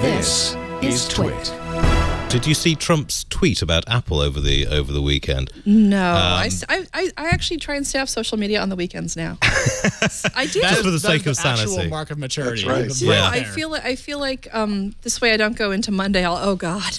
This is TWiT. Did you see Trump's tweet about Apple over the weekend? No, I actually try and stay off social media on the weekends now. I do. Just for the sake of sanity. sanity. Actual mark of maturity. That's right. Yeah. I feel like this way I don't go into Monday. Oh God.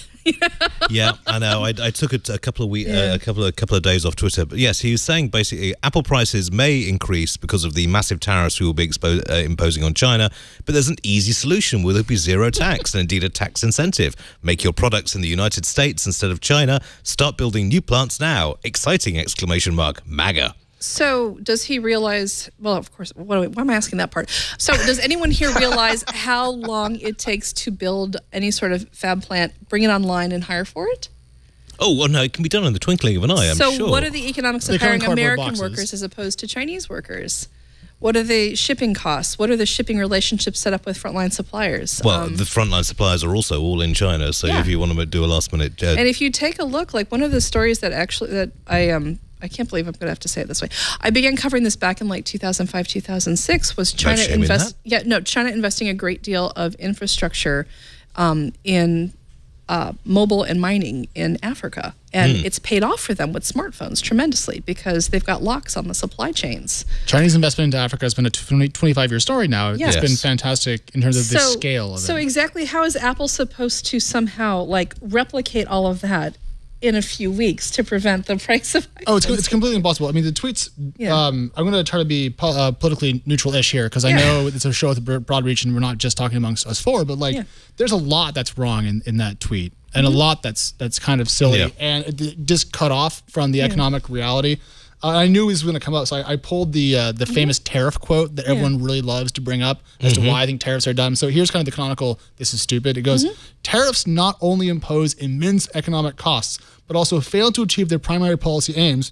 Yeah, I know. I took a couple of weeks, a couple of days off Twitter. But yes, he was saying basically Apple prices may increase because of the massive tariffs we will be imposing on China. But there's an easy solution. Will there be zero tax and indeed a tax incentive? Make your products in the United States instead of China. Start building new plants now. Exciting! Exclamation mark. MAGA. So does he realize, well, of course, why am I asking that part? So does anyone here realize how long it takes to build any sort of fab plant, bring it online and hire for it? Oh, well, no, it can be done in the twinkling of an eye, I'm sure. So what are the economics of hiring American workers as opposed to Chinese workers? What are the shipping costs? What are the shipping relationships set up with frontline suppliers? Well, the frontline suppliers are also all in China, so if you want to do a last minute... and if you take a look, like one of the stories that I can't believe I'm going to have to say it this way. I began covering this back in like 2005, 2006. Was China China investing a great deal of infrastructure in mobile and mining in Africa, and it's paid off for them with smartphones tremendously because they've got locks on the supply chains. Chinese investment into Africa has been a 25-year story now. It's been fantastic in terms of the scale of it. So exactly how is Apple supposed to somehow like replicate all of that in a few weeks to prevent the price of iPhones? Oh, it's completely impossible. I mean, the tweets, I'm going to try to be politically neutral-ish here because I know it's a show with a broad reach and we're not just talking amongst us four, but like there's a lot that's wrong in that tweet and a lot that's kind of silly and it just cut off from the economic reality. I knew it was going to come out, so I pulled the famous tariff quote that everyone really loves to bring up as to why I think tariffs are dumb. So here's kind of the canonical, this is stupid. It goes, tariffs not only impose immense economic costs, but also fail to achieve their primary policy aims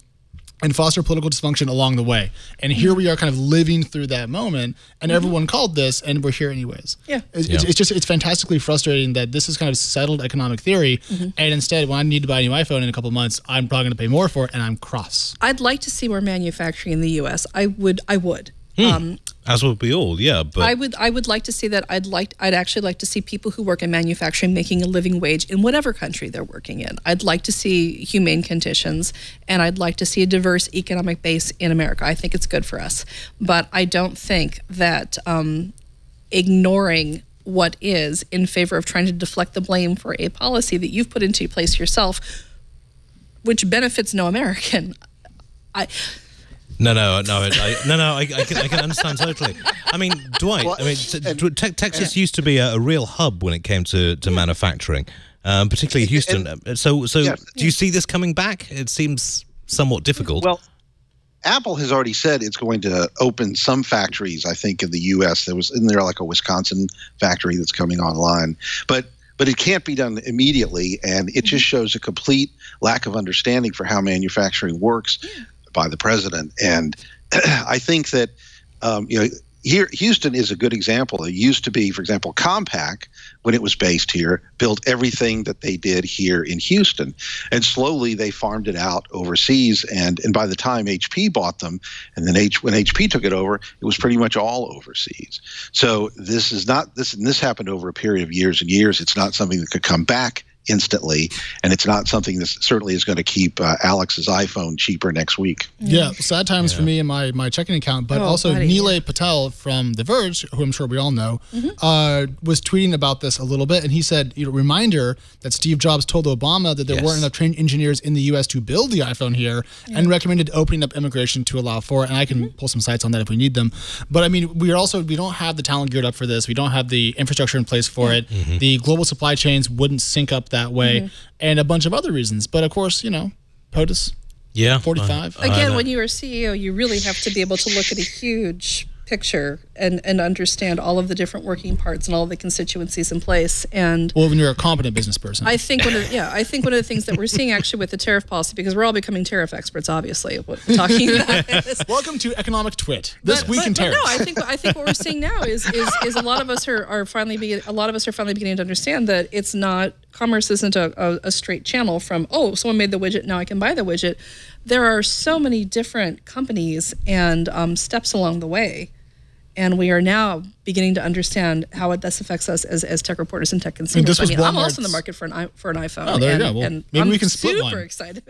and foster political dysfunction along the way. And here we are kind of living through that moment, and everyone called this, and we're here anyways. It's fantastically frustrating that this is kind of settled economic theory, and instead, when I need to buy a new iPhone in a couple of months, I'm probably going to pay more for it, and I'm cross. I'd like to see more manufacturing in the U.S. I would. As would be all, but I would like to see that. I'd actually like to see people who work in manufacturing making a living wage in whatever country they're working in. I'd like to see humane conditions, and I'd like to see a diverse economic base in America. I think it's good for us, but I don't think that ignoring what is in favor of trying to deflect the blame for a policy that you've put into place yourself, which benefits no American. No, I can understand totally. I mean, Dwight, Texas used to be a real hub when it came to manufacturing, particularly Houston. So do you see this coming back? It seems somewhat difficult. Well, Apple has already said it's going to open some factories, I think, in the U.S. Isn't there like a Wisconsin factory that's coming online? But it can't be done immediately, and it just shows a complete lack of understanding for how manufacturing works by the president. And I think that here Houston is a good example. It used to be, for example, Compaq, when it was based here, built everything that they did here in Houston, and slowly they farmed it out overseas. And by the time HP bought them, and then when HP took it over, it was pretty much all overseas. So this happened over a period of years and years. It's not something that could come back instantly, and it's not something that certainly is going to keep Alex's iPhone cheaper next week. Yeah, sad times for me and my checking account, but also Nilay Patel from The Verge, who I'm sure we all know, was tweeting about this a little bit, and he said, reminder that Steve Jobs told Obama that there weren't enough trained engineers in the U.S. to build the iPhone here, and recommended opening up immigration to allow for it, and I can pull some sites on that if we need them. But I mean, we don't have the talent geared up for this. We don't have the infrastructure in place for it. The global supply chains wouldn't sync up that way, and a bunch of other reasons. But of course, POTUS, 45. Again, when you are CEO, you really have to be able to look at a huge picture and understand all of the different working parts and all of the constituencies in place. And when you're a competent business person, I think one of the things that we're seeing actually with the tariff policy, because we're all becoming tariff experts, obviously, what we're talking about. Welcome to Economic TWiT. This week in tariffs. No, I think what we're seeing now is a lot of us are finally beginning to understand that it's not. Commerce isn't a straight channel from, someone made the widget, now I can buy the widget. There are so many different companies and steps along the way. And we are now beginning to understand how this affects us as tech reporters and tech consumers. I mean, I'm also in the market for an iPhone. Oh, there you go. Well, maybe we can split one. Super excited.